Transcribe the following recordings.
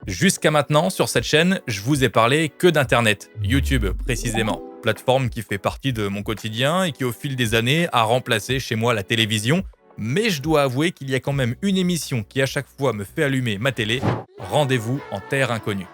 Jusqu'à maintenant, sur cette chaîne, je vous ai parlé que d'Internet, YouTube précisément, plateforme qui fait partie de mon quotidien et qui au fil des années a remplacé chez moi la télévision. Mais je dois avouer qu'il y a quand même une émission qui à chaque fois me fait allumer ma télé, Rendez-vous en Terre Inconnue.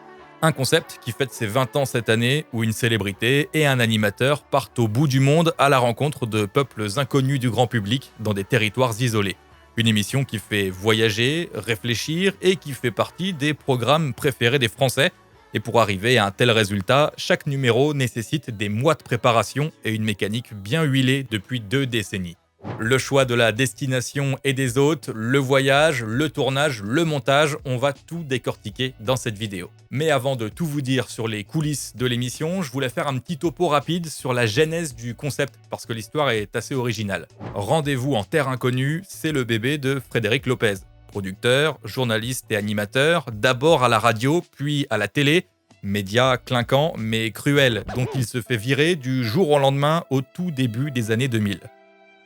Un concept qui fête ses 20 ans cette année où une célébrité et un animateur partent au bout du monde à la rencontre de peuples inconnus du grand public dans des territoires isolés. Une émission qui fait voyager, réfléchir et qui fait partie des programmes préférés des Français. Et pour arriver à un tel résultat, chaque numéro nécessite des mois de préparation et une mécanique bien huilée depuis 2 décennies. Le choix de la destination et des hôtes, le voyage, le tournage, le montage, on va tout décortiquer dans cette vidéo. Mais avant de tout vous dire sur les coulisses de l'émission, je voulais faire un petit topo rapide sur la genèse du concept, parce que l'histoire est assez originale. Rendez-vous en Terre Inconnue, c'est le bébé de Frédéric Lopez, producteur, journaliste et animateur, d'abord à la radio, puis à la télé, média clinquant mais cruel, dont il se fait virer du jour au lendemain au tout début des années 2000.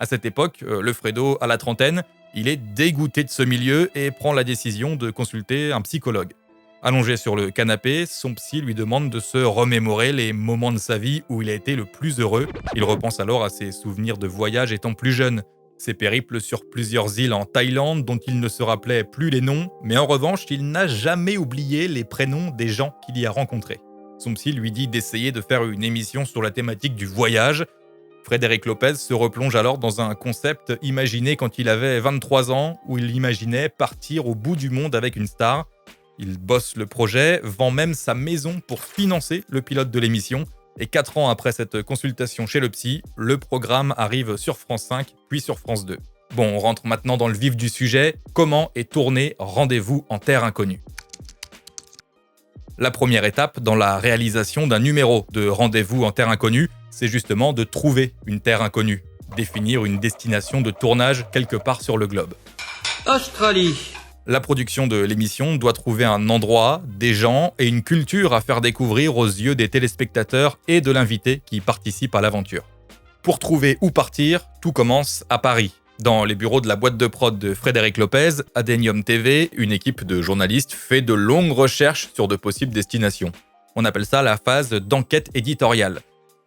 À cette époque, le Fredo a la trentaine, il est dégoûté de ce milieu et prend la décision de consulter un psychologue. Allongé sur le canapé, son psy lui demande de se remémorer les moments de sa vie où il a été le plus heureux. Il repense alors à ses souvenirs de voyage étant plus jeune, ses périples sur plusieurs îles en Thaïlande dont il ne se rappelait plus les noms, mais en revanche, il n'a jamais oublié les prénoms des gens qu'il y a rencontrés. Son psy lui dit d'essayer de faire une émission sur la thématique du voyage. Frédéric Lopez se replonge alors dans un concept imaginé quand il avait 23 ans, où il imaginait partir au bout du monde avec une star. Il bosse le projet, vend même sa maison pour financer le pilote de l'émission. Et 4 ans après cette consultation chez le psy, le programme arrive sur France 5, puis sur France 2. Bon, on rentre maintenant dans le vif du sujet. Comment est tourné Rendez-vous en Terre Inconnue ? La première étape dans la réalisation d'un numéro de Rendez-vous en Terre Inconnue, c'est justement de trouver une terre inconnue, définir une destination de tournage quelque part sur le globe. Australie. La production de l'émission doit trouver un endroit, des gens et une culture à faire découvrir aux yeux des téléspectateurs et de l'invité qui participe à l'aventure. Pour trouver où partir, tout commence à Paris. Dans les bureaux de la boîte de prod de Frédéric Lopez, Adenium TV, une équipe de journalistes fait de longues recherches sur de possibles destinations. On appelle ça la phase d'enquête éditoriale.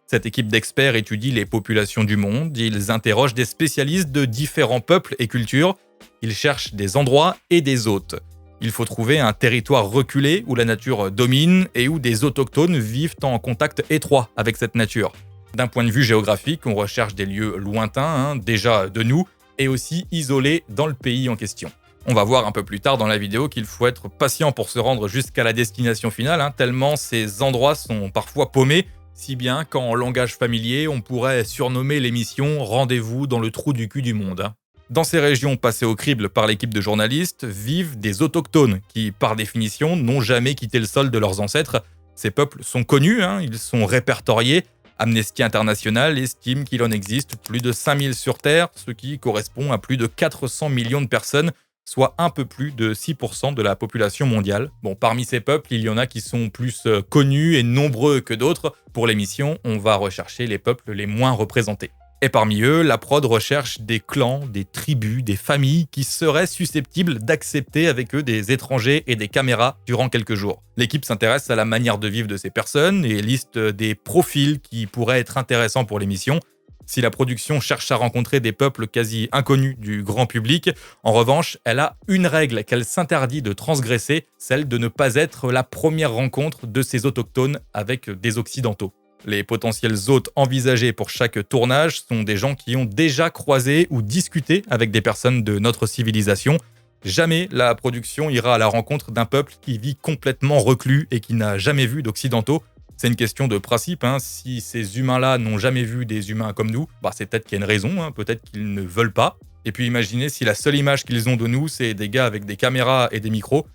Cette équipe d'experts étudie les populations du monde, ils interrogent des spécialistes de différents peuples et cultures, ils cherchent des endroits et des hôtes. Il faut trouver un territoire reculé où la nature domine et où des autochtones vivent en contact étroit avec cette nature. D'un point de vue géographique, on recherche des lieux lointains, déjà de nous, et aussi isolés dans le pays en question. On va voir un peu plus tard dans la vidéo qu'il faut être patient pour se rendre jusqu'à la destination finale, tellement ces endroits sont parfois paumés, si bien qu'en langage familier, on pourrait surnommer l'émission « Rendez-vous dans le trou du cul du monde ». Dans ces régions passées au crible par l'équipe de journalistes, vivent des autochtones qui, par définition, n'ont jamais quitté le sol de leurs ancêtres. Ces peuples sont connus, ils sont répertoriés. Amnesty International estime qu'il en existe plus de 5000 sur Terre, ce qui correspond à plus de 400 millions de personnes, soit un peu plus de 6% de la population mondiale. Bon, parmi ces peuples, il y en a qui sont plus connus et nombreux que d'autres. Pour l'émission, on va rechercher les peuples les moins représentés. Et parmi eux, la prod recherche des clans, des tribus, des familles qui seraient susceptibles d'accepter avec eux des étrangers et des caméras durant quelques jours. L'équipe s'intéresse à la manière de vivre de ces personnes et liste des profils qui pourraient être intéressants pour l'émission. Si la production cherche à rencontrer des peuples quasi inconnus du grand public, en revanche, elle a une règle qu'elle s'interdit de transgresser, celle de ne pas être la première rencontre de ces autochtones avec des occidentaux. Les potentiels hôtes envisagés pour chaque tournage sont des gens qui ont déjà croisé ou discuté avec des personnes de notre civilisation. Jamais la production ira à la rencontre d'un peuple qui vit complètement reclus et qui n'a jamais vu d'occidentaux. C'est une question de principe, si ces humains-là n'ont jamais vu des humains comme nous, c'est peut-être qu'il y a une raison, peut-être qu'ils ne veulent pas. Et puis imaginez si la seule image qu'ils ont de nous, c'est des gars avec des caméras et des micros,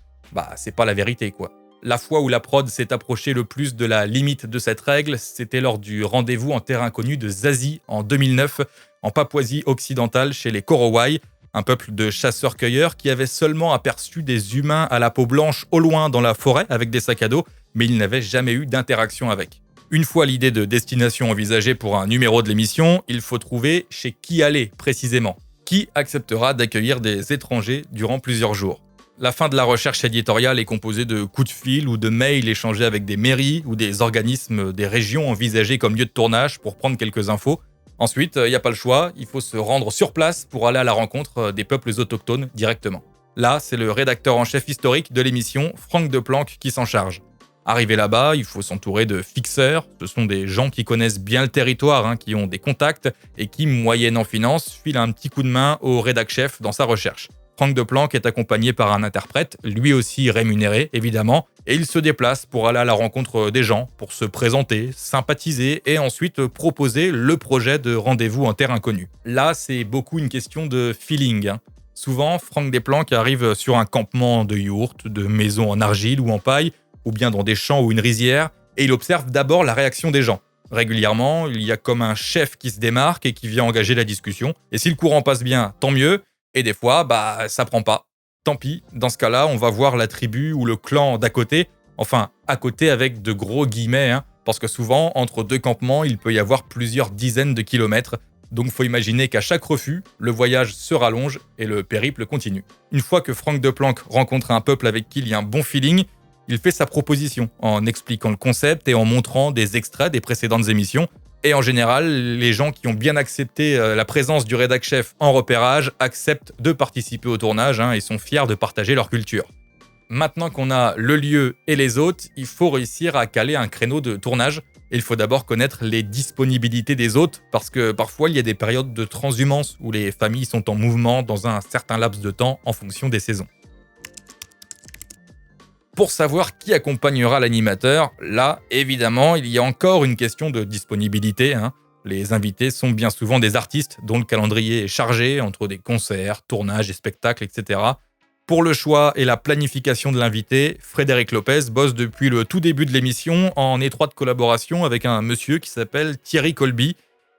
c'est pas la vérité quoi. La fois où la prod s'est approchée le plus de la limite de cette règle, c'était lors du Rendez-vous en Terre Inconnue de Zazie en 2009, en Papouasie occidentale chez les Korowai, un peuple de chasseurs-cueilleurs qui avait seulement aperçu des humains à la peau blanche au loin dans la forêt avec des sacs à dos, mais ils n'avaient jamais eu d'interaction avec. Une fois l'idée de destination envisagée pour un numéro de l'émission, il faut trouver chez qui aller précisément. Qui acceptera d'accueillir des étrangers durant plusieurs jours ? La fin de la recherche éditoriale est composée de coups de fil ou de mails échangés avec des mairies ou des organismes des régions envisagés comme lieu de tournage pour prendre quelques infos. Ensuite, il n'y a pas le choix, il faut se rendre sur place pour aller à la rencontre des peuples autochtones directement. Là, c'est le rédacteur en chef historique de l'émission, Franck Deplanque, qui s'en charge. Arrivé là-bas, il faut s'entourer de fixeurs. Ce sont des gens qui connaissent bien le territoire, qui ont des contacts et qui, moyennant finance, filent un petit coup de main au rédac-chef dans sa recherche. Franck Deplanque est accompagné par un interprète, lui aussi rémunéré, évidemment, et il se déplace pour aller à la rencontre des gens, pour se présenter, sympathiser et ensuite proposer le projet de rendez-vous en terre inconnue. Là, c'est beaucoup une question de feeling. Souvent, Franck Deplanque arrive sur un campement de yourtes, de maisons en argile ou en paille, ou bien dans des champs ou une rizière, et il observe d'abord la réaction des gens. Régulièrement, il y a comme un chef qui se démarque et qui vient engager la discussion, et si le courant passe bien, tant mieux, et des fois, ça prend pas. Tant pis, dans ce cas-là, on va voir la tribu ou le clan d'à côté, enfin, à côté avec de gros guillemets, parce que souvent, entre deux campements, il peut y avoir plusieurs dizaines de kilomètres, donc faut imaginer qu'à chaque refus, le voyage se rallonge et le périple continue. Une fois que Franck Deplanque rencontre un peuple avec qui il y a un bon feeling, il fait sa proposition en expliquant le concept et en montrant des extraits des précédentes émissions. Et en général, les gens qui ont bien accepté la présence du rédac-chef en repérage acceptent de participer au tournage et sont fiers de partager leur culture. Maintenant qu'on a le lieu et les hôtes, il faut réussir à caler un créneau de tournage. Et il faut d'abord connaître les disponibilités des hôtes, parce que parfois il y a des périodes de transhumance où les familles sont en mouvement dans un certain laps de temps en fonction des saisons. Pour savoir qui accompagnera l'animateur, là, évidemment, il y a encore une question de disponibilité. Les invités sont bien souvent des artistes dont le calendrier est chargé entre des concerts, tournages et spectacles, etc. Pour le choix et la planification de l'invité, Frédéric Lopez bosse depuis le tout début de l'émission en étroite collaboration avec un monsieur qui s'appelle Thierry Colby.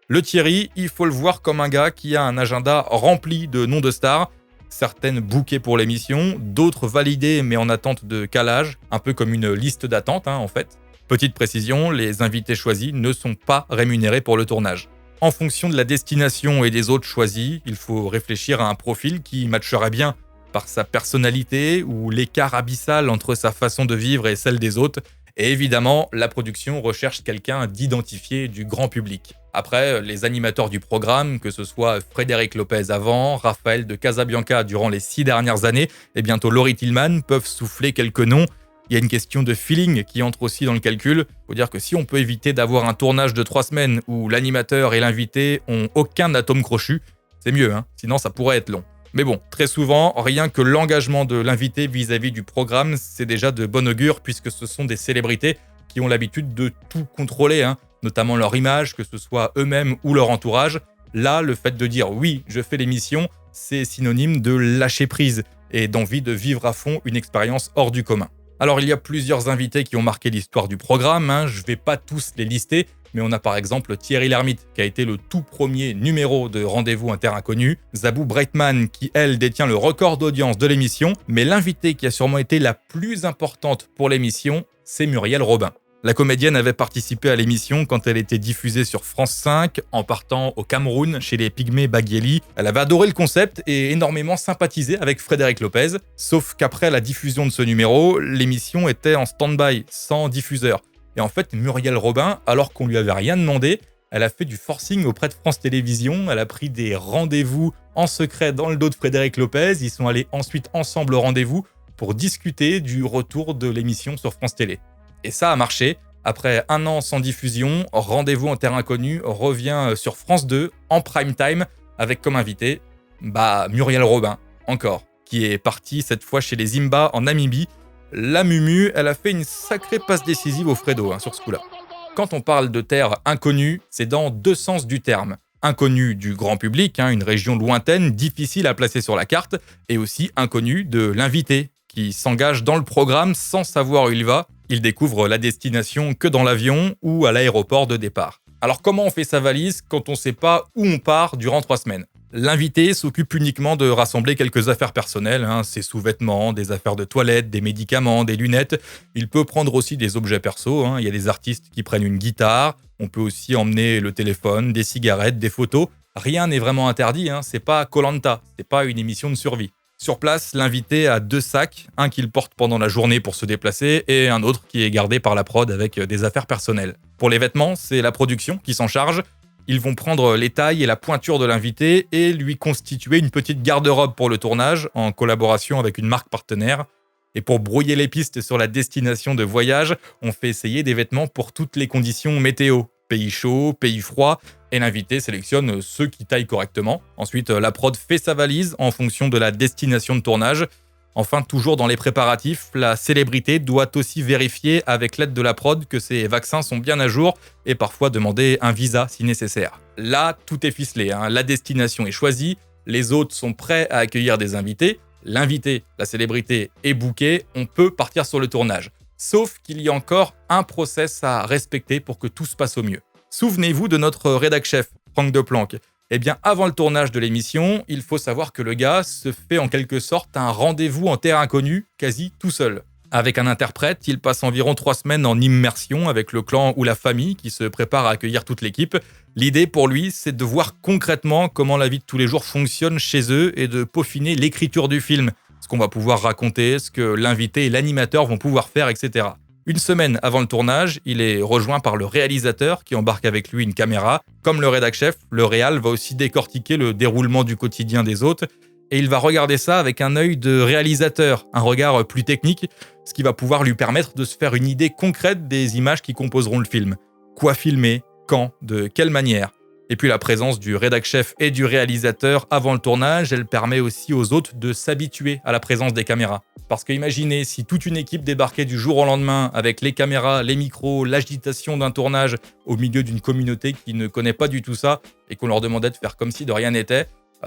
Le Thierry, il faut le voir comme un gars qui a un agenda rempli de noms de stars, certaines bookées pour l'émission, d'autres validées mais en attente de calage, un peu comme une liste d'attente en fait. Petite précision, les invités choisis ne sont pas rémunérés pour le tournage. En fonction de la destination et des hôtes choisis, il faut réfléchir à un profil qui matcherait bien par sa personnalité ou l'écart abyssal entre sa façon de vivre et celle des hôtes. Et évidemment, la production recherche quelqu'un d'identifié du grand public. Après, les animateurs du programme, que ce soit Frédéric Lopez avant, Raphaël de Casabianca durant les 6 dernières années, et bientôt Laurie Tillman, peuvent souffler quelques noms. Il y a une question de feeling qui entre aussi dans le calcul. Il faut dire que si on peut éviter d'avoir un tournage de 3 semaines où l'animateur et l'invité ont aucun atome crochu, c'est mieux, sinon ça pourrait être long. Mais bon, très souvent, rien que l'engagement de l'invité vis-à-vis du programme, c'est déjà de bon augure puisque ce sont des célébrités qui ont l'habitude de tout contrôler, notamment leur image, que ce soit eux-mêmes ou leur entourage. Là, le fait de dire « oui, je fais l'émission », c'est synonyme de lâcher prise et d'envie de vivre à fond une expérience hors du commun. Alors, il y a plusieurs invités qui ont marqué l'histoire du programme, je ne vais pas tous les lister, mais on a par exemple Thierry Lhermitte, qui a été le tout premier numéro de Rendez-vous Inter Inconnu, Zabou Breitman, qui elle détient le record d'audience de l'émission, mais l'invitée qui a sûrement été la plus importante pour l'émission, c'est Muriel Robin. La comédienne avait participé à l'émission quand elle était diffusée sur France 5, en partant au Cameroun, chez les Pygmées Bagheli. Elle avait adoré le concept et énormément sympathisé avec Frédéric Lopez, sauf qu'après la diffusion de ce numéro, l'émission était en stand-by, sans diffuseur. Et en fait, Muriel Robin, alors qu'on lui avait rien demandé, elle a fait du forcing auprès de France Télévisions, elle a pris des rendez-vous en secret dans le dos de Frédéric Lopez, ils sont allés ensuite ensemble au rendez-vous pour discuter du retour de l'émission sur France Télé. Et ça a marché. Après 1 an sans diffusion, Rendez-vous en Terre Inconnue revient sur France 2 en prime time avec comme invité Muriel Robin, encore, qui est partie cette fois chez les Zimba en Namibie. La Mumu, elle a fait une sacrée passe décisive au Fredo sur ce coup-là. Quand on parle de terre inconnue, c'est dans 2 sens du terme. Inconnue du grand public, une région lointaine, difficile à placer sur la carte, et aussi inconnue de l'invité, qui s'engage dans le programme sans savoir où il va. Il découvre la destination que dans l'avion ou à l'aéroport de départ. Alors comment on fait sa valise quand on ne sait pas où on part durant 3 semaines ? L'invité s'occupe uniquement de rassembler quelques affaires personnelles, ses sous-vêtements, des affaires de toilette, des médicaments, des lunettes. Il peut prendre aussi des objets perso, il y a des artistes qui prennent une guitare, on peut aussi emmener le téléphone, des cigarettes, des photos. Rien n'est vraiment interdit, c'est pas Koh-Lanta, c'est pas une émission de survie. Sur place, l'invité a 2 sacs, un qu'il porte pendant la journée pour se déplacer et un autre qui est gardé par la prod avec des affaires personnelles. Pour les vêtements, c'est la production qui s'en charge. Ils vont prendre les tailles et la pointure de l'invité et lui constituer une petite garde-robe pour le tournage en collaboration avec une marque partenaire. Et pour brouiller les pistes sur la destination de voyage, on fait essayer des vêtements pour toutes les conditions météo. Pays chaud, pays froid, et l'invité sélectionne ceux qui taillent correctement. Ensuite, la prod fait sa valise en fonction de la destination de tournage. Enfin, toujours dans les préparatifs, la célébrité doit aussi vérifier avec l'aide de la prod que ses vaccins sont bien à jour et parfois demander un visa si nécessaire. Là, tout est ficelé, la destination est choisie, les hôtes sont prêts à accueillir des invités, l'invité, la célébrité est booké, on peut partir sur le tournage. Sauf qu'il y a encore un process à respecter pour que tout se passe au mieux. Souvenez-vous de notre rédac-chef, Franck Deplanque. Eh bien, avant le tournage de l'émission, il faut savoir que le gars se fait en quelque sorte un rendez-vous en terre inconnue, quasi tout seul. Avec un interprète, il passe environ 3 semaines en immersion avec le clan ou la famille qui se prépare à accueillir toute l'équipe. L'idée pour lui, c'est de voir concrètement comment la vie de tous les jours fonctionne chez eux et de peaufiner l'écriture du film, ce qu'on va pouvoir raconter, ce que l'invité et l'animateur vont pouvoir faire, etc. Une semaine avant le tournage, il est rejoint par le réalisateur qui embarque avec lui une caméra. Comme le rédac-chef, le réal va aussi décortiquer le déroulement du quotidien des hôtes et il va regarder ça avec un œil de réalisateur, un regard plus technique, ce qui va pouvoir lui permettre de se faire une idée concrète des images qui composeront le film. Quoi filmer, quand, de quelle manière. Et puis la présence du rédac-chef et du réalisateur avant le tournage, elle permet aussi aux hôtes de s'habituer à la présence des caméras. Parce que imaginez si toute une équipe débarquait du jour au lendemain avec les caméras, les micros, l'agitation d'un tournage au milieu d'une communauté qui ne connaît pas du tout ça et qu'on leur demandait de faire comme si de rien n'était,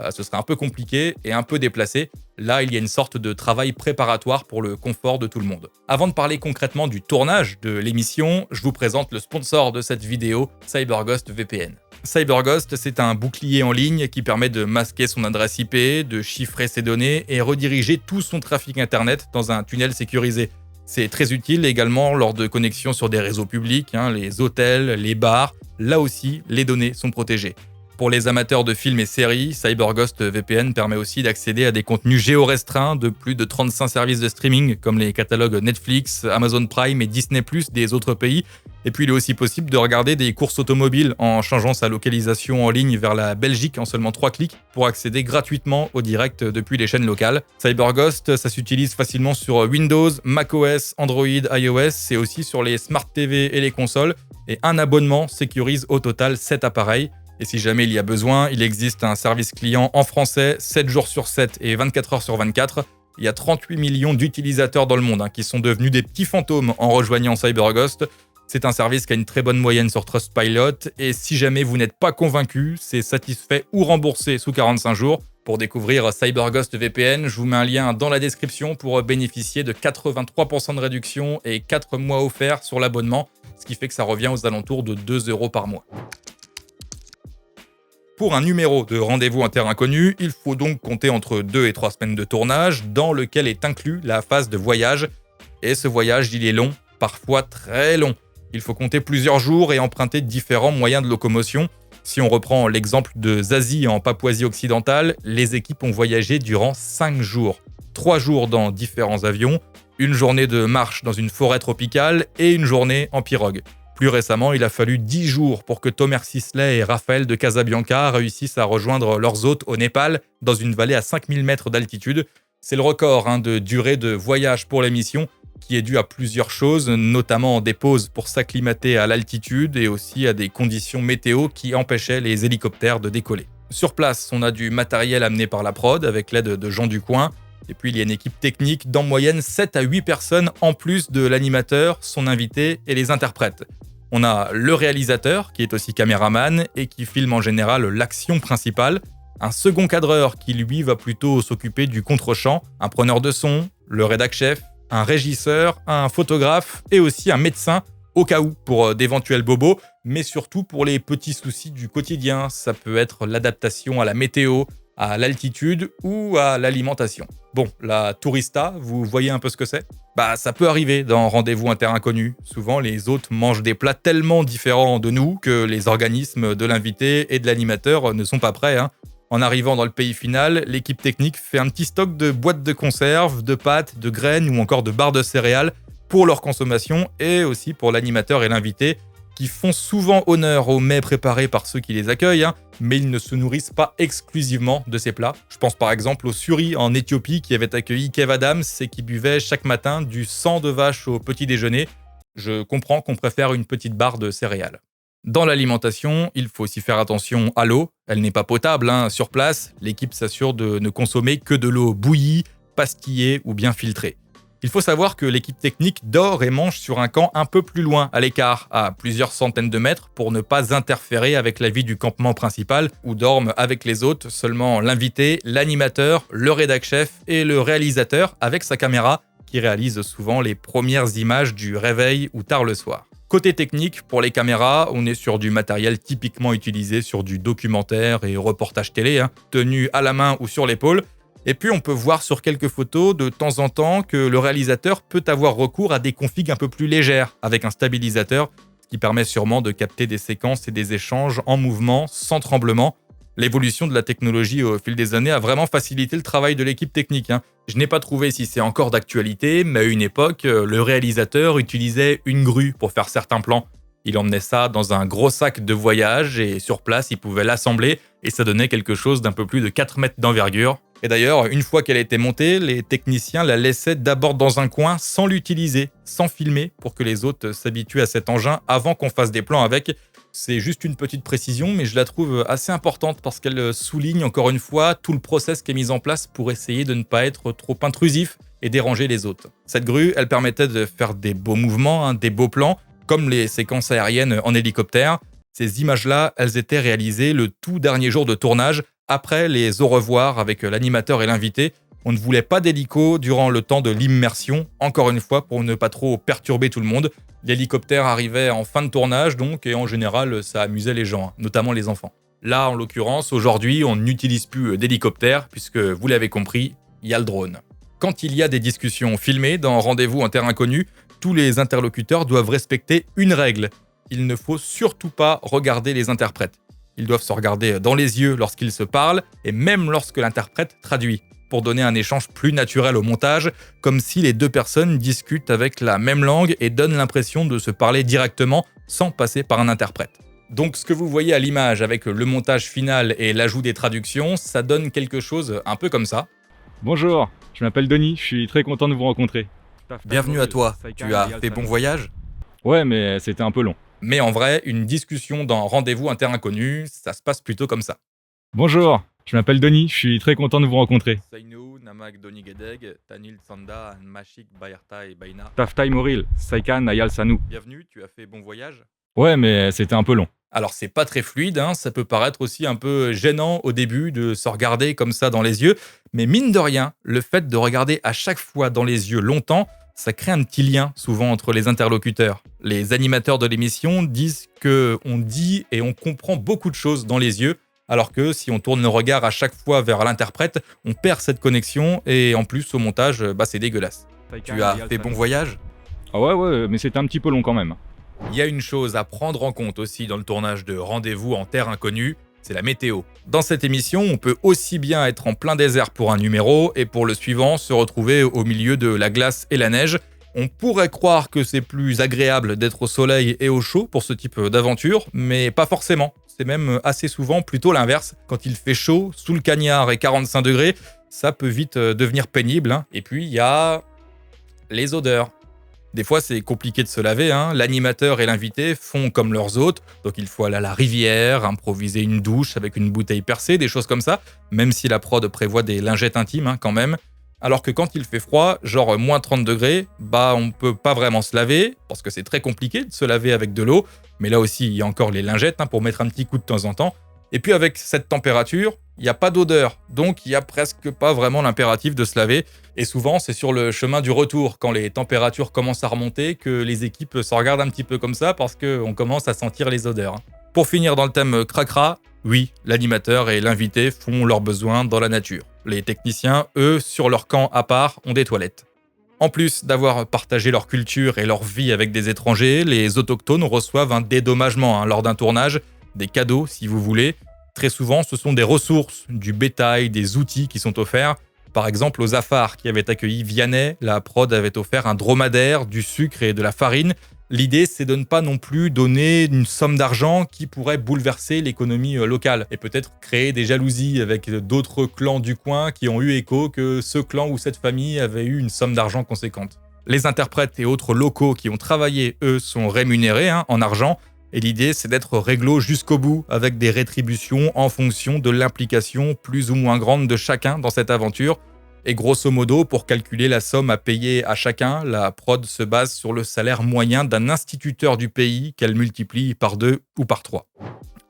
ce serait un peu compliqué et un peu déplacé. Là, il y a une sorte de travail préparatoire pour le confort de tout le monde. Avant de parler concrètement du tournage de l'émission, je vous présente le sponsor de cette vidéo, CyberGhost VPN. CyberGhost, c'est un bouclier en ligne qui permet de masquer son adresse IP, de chiffrer ses données et rediriger tout son trafic internet dans un tunnel sécurisé. C'est très utile également lors de connexions sur des réseaux publics, les hôtels, les bars. Là aussi, les données sont protégées. Pour les amateurs de films et séries, CyberGhost VPN permet aussi d'accéder à des contenus géorestreints de plus de 35 services de streaming comme les catalogues Netflix, Amazon Prime et Disney+ des autres pays. Et puis il est aussi possible de regarder des courses automobiles en changeant sa localisation en ligne vers la Belgique en seulement 3 clics pour accéder gratuitement au direct depuis les chaînes locales. CyberGhost, ça s'utilise facilement sur Windows, macOS, Android, iOS et aussi sur les Smart TV et les consoles. Et un abonnement sécurise au total 7 appareils. Et si jamais il y a besoin, il existe un service client en français, 7 jours sur 7 et 24 heures sur 24. Il y a 38 millions d'utilisateurs dans le monde qui sont devenus des petits fantômes en rejoignant CyberGhost. C'est un service qui a une très bonne moyenne sur Trustpilot. Et si jamais vous n'êtes pas convaincu, c'est satisfait ou remboursé sous 45 jours. Pour découvrir CyberGhost VPN, je vous mets un lien dans la description pour bénéficier de 83% de réduction et 4 mois offerts sur l'abonnement, ce qui fait que ça revient aux alentours de 2 € par mois. Pour un numéro de Rendez-vous en terre inconnue, il faut donc compter entre 2 et 3 semaines de tournage, dans lequel est inclus la phase de voyage. Et ce voyage, il est long, parfois très long. Il faut compter plusieurs jours et emprunter différents moyens de locomotion. Si on reprend l'exemple de Zazie en Papouasie-Occidentale, les équipes ont voyagé durant 5 jours. 3 jours dans différents avions, une journée de marche dans une forêt tropicale et une journée en pirogue. Plus récemment, il a fallu 10 jours pour que Tomer Sisley et Raphaël de Casabianca réussissent à rejoindre leurs hôtes au Népal, dans une vallée à 5000 mètres d'altitude. C'est le record de durée de voyage pour la mission, qui est dû à plusieurs choses, notamment des pauses pour s'acclimater à l'altitude et aussi à des conditions météo qui empêchaient les hélicoptères de décoller. Sur place, on a du matériel amené par la prod avec l'aide de gens du coin. Et puis il y a une équipe technique d'en moyenne 7 à 8 personnes en plus de l'animateur, son invité et les interprètes. On a le réalisateur qui est aussi caméraman et qui filme en général l'action principale, un second cadreur qui lui va plutôt s'occuper du contre-champ, un preneur de son, le rédac-chef, un régisseur, un photographe et aussi un médecin au cas où pour d'éventuels bobos, mais surtout pour les petits soucis du quotidien. Ça peut être l'adaptation à la météo, à l'altitude ou à l'alimentation. Bon, la tourista, vous voyez un peu ce que c'est ? Ça peut arriver dans Rendez-vous en terre inconnue. Souvent, les hôtes mangent des plats tellement différents de nous que les organismes de l'invité et de l'animateur ne sont pas prêts. En arrivant dans le pays final, l'équipe technique fait un petit stock de boîtes de conserve, de pâtes, de graines ou encore de barres de céréales pour leur consommation et aussi pour l'animateur et l'invité qui font souvent honneur aux mets préparés par ceux qui les accueillent, mais ils ne se nourrissent pas exclusivement de ces plats. Je pense par exemple au Suri en Éthiopie qui avait accueilli Kev Adams et qui buvait chaque matin du sang de vache au petit déjeuner. Je comprends qu'on préfère une petite barre de céréales. Dans l'alimentation, il faut aussi faire attention à l'eau. Elle n'est pas potable, sur place. L'équipe s'assure de ne consommer que de l'eau bouillie, pastillée ou bien filtrée. Il faut savoir que l'équipe technique dort et mange sur un camp un peu plus loin, à l'écart, à plusieurs centaines de mètres, pour ne pas interférer avec la vie du campement principal, où dorment avec les hôtes seulement l'invité, l'animateur, le rédac-chef et le réalisateur avec sa caméra, qui réalise souvent les premières images du réveil ou tard le soir. Côté technique, pour les caméras, on est sur du matériel typiquement utilisé sur du documentaire et reportage télé, tenu à la main ou sur l'épaule. Et puis on peut voir sur quelques photos de temps en temps que le réalisateur peut avoir recours à des configs un peu plus légères, avec un stabilisateur, ce qui permet sûrement de capter des séquences et des échanges en mouvement, sans tremblement. L'évolution de la technologie au fil des années a vraiment facilité le travail de l'équipe technique. Je n'ai pas trouvé si c'est encore d'actualité, mais à une époque, le réalisateur utilisait une grue pour faire certains plans. Il emmenait ça dans un gros sac de voyage et sur place, il pouvait l'assembler et ça donnait quelque chose d'un peu plus de 4 mètres d'envergure. Et d'ailleurs, une fois qu'elle était montée, les techniciens la laissaient d'abord dans un coin sans l'utiliser, sans filmer, pour que les hôtes s'habituent à cet engin avant qu'on fasse des plans avec. C'est juste une petite précision, mais je la trouve assez importante parce qu'elle souligne encore une fois tout le process qui est mis en place pour essayer de ne pas être trop intrusif et déranger les hôtes. Cette grue, elle permettait de faire des beaux mouvements, des beaux plans, comme les séquences aériennes en hélicoptère. Ces images-là, elles étaient réalisées le tout dernier jour de tournage, après les au revoir avec l'animateur et l'invité. On ne voulait pas d'hélico durant le temps de l'immersion, encore une fois pour ne pas trop perturber tout le monde. L'hélicoptère arrivait en fin de tournage donc, et en général ça amusait les gens, notamment les enfants. Là en l'occurrence, aujourd'hui on n'utilise plus d'hélicoptère puisque vous l'avez compris, il y a le drone. Quand il y a des discussions filmées dans Rendez-vous en terre inconnue, tous les interlocuteurs doivent respecter une règle. Il ne faut surtout pas regarder les interprètes. Ils doivent se regarder dans les yeux lorsqu'ils se parlent et même lorsque l'interprète traduit, pour donner un échange plus naturel au montage, comme si les deux personnes discutent avec la même langue et donnent l'impression de se parler directement sans passer par un interprète. Donc ce que vous voyez à l'image avec le montage final et l'ajout des traductions, ça donne quelque chose un peu comme ça. Bonjour, je m'appelle Denis, je suis très content de vous rencontrer. Bienvenue à toi, tu as fait bon voyage ? Ouais, mais c'était un peu long. Mais en vrai, une discussion dans Rendez-vous en terre inconnue, ça se passe plutôt comme ça. Bonjour, je m'appelle Denis, je suis très content de vous rencontrer. Taftai Moril, Saikan Ayal Sanu. Bienvenue, tu as fait bon voyage ? Ouais, mais c'était un peu long. Alors c'est pas très fluide, ça peut paraître aussi un peu gênant au début de se regarder comme ça dans les yeux, mais mine de rien, le fait de regarder à chaque fois dans les yeux longtemps, ça crée un petit lien souvent entre les interlocuteurs. Les animateurs de l'émission disent qu'on dit et on comprend beaucoup de choses dans les yeux, alors que si on tourne le regard à chaque fois vers l'interprète, on perd cette connexion et en plus au montage, c'est dégueulasse. Tu as fait bon voyage ? Ah ouais, mais c'était un petit peu long quand même. Il y a une chose à prendre en compte aussi dans le tournage de Rendez-vous en terre inconnue, c'est la météo. Dans cette émission, on peut aussi bien être en plein désert pour un numéro et pour le suivant se retrouver au milieu de la glace et la neige. On pourrait croire que c'est plus agréable d'être au soleil et au chaud pour ce type d'aventure, mais pas forcément. C'est même assez souvent plutôt l'inverse. Quand il fait chaud, sous le cagnard et 45 degrés, ça peut vite devenir pénible. Et puis il y a les odeurs. Des fois, c'est compliqué de se laver. L'animateur et l'invité font comme leurs hôtes. Donc, il faut aller à la rivière, improviser une douche avec une bouteille percée, des choses comme ça. Même si la prod prévoit des lingettes intimes, quand même. Alors que quand il fait froid, genre moins 30 degrés, on peut pas vraiment se laver, parce que c'est très compliqué de se laver avec de l'eau. Mais là aussi, il y a encore les lingettes pour mettre un petit coup de temps en temps. Et puis avec cette température, il n'y a pas d'odeur, donc il n'y a presque pas vraiment l'impératif de se laver. Et souvent, c'est sur le chemin du retour, quand les températures commencent à remonter, que les équipes se regardent un petit peu comme ça, parce qu'on commence à sentir les odeurs. Pour finir dans le thème cracra, oui, l'animateur et l'invité font leurs besoins dans la nature. Les techniciens, eux, sur leur camp à part, ont des toilettes. En plus d'avoir partagé leur culture et leur vie avec des étrangers, les autochtones reçoivent un dédommagement lors d'un tournage, des cadeaux si vous voulez. Très souvent, ce sont des ressources, du bétail, des outils qui sont offerts. Par exemple, aux Afar qui avaient accueilli Vianney, la prod avait offert un dromadaire, du sucre et de la farine. L'idée, c'est de ne pas non plus donner une somme d'argent qui pourrait bouleverser l'économie locale et peut-être créer des jalousies avec d'autres clans du coin qui ont eu écho que ce clan ou cette famille avait eu une somme d'argent conséquente. Les interprètes et autres locaux qui ont travaillé, eux, sont rémunérés en argent. Et l'idée, c'est d'être réglo jusqu'au bout, avec des rétributions en fonction de l'implication plus ou moins grande de chacun dans cette aventure. Et grosso modo, pour calculer la somme à payer à chacun, la prod se base sur le salaire moyen d'un instituteur du pays qu'elle multiplie par 2 ou par 3.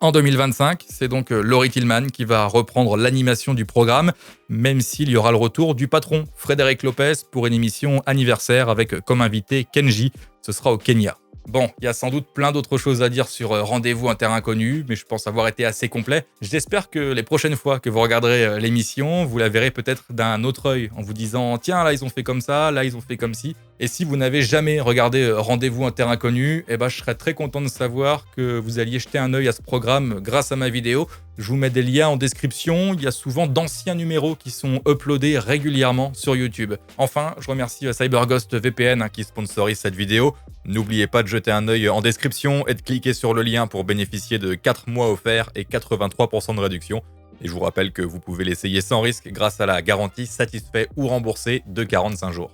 En 2025, c'est donc Laurie Tillman qui va reprendre l'animation du programme, même s'il y aura le retour du patron, Frédéric Lopez, pour une émission anniversaire avec comme invité Kenji. Ce sera au Kenya. Bon, il y a sans doute plein d'autres choses à dire sur Rendez-vous un terrain inconnu, mais je pense avoir été assez complet. J'espère que les prochaines fois que vous regarderez l'émission, vous la verrez peut-être d'un autre œil, en vous disant « Tiens, là ils ont fait comme ça, là ils ont fait comme ci ». Et si vous n'avez jamais regardé Rendez-vous un terrain inconnu, je serais très content de savoir que vous alliez jeter un œil à ce programme grâce à ma vidéo. Je vous mets des liens en description, il y a souvent d'anciens numéros qui sont uploadés régulièrement sur YouTube. Enfin, je remercie CyberGhost VPN qui sponsorise cette vidéo. N'oubliez pas de jeter un œil en description et de cliquer sur le lien pour bénéficier de 4 mois offerts et 83% de réduction. Et je vous rappelle que vous pouvez l'essayer sans risque grâce à la garantie satisfait ou remboursé de 45 jours.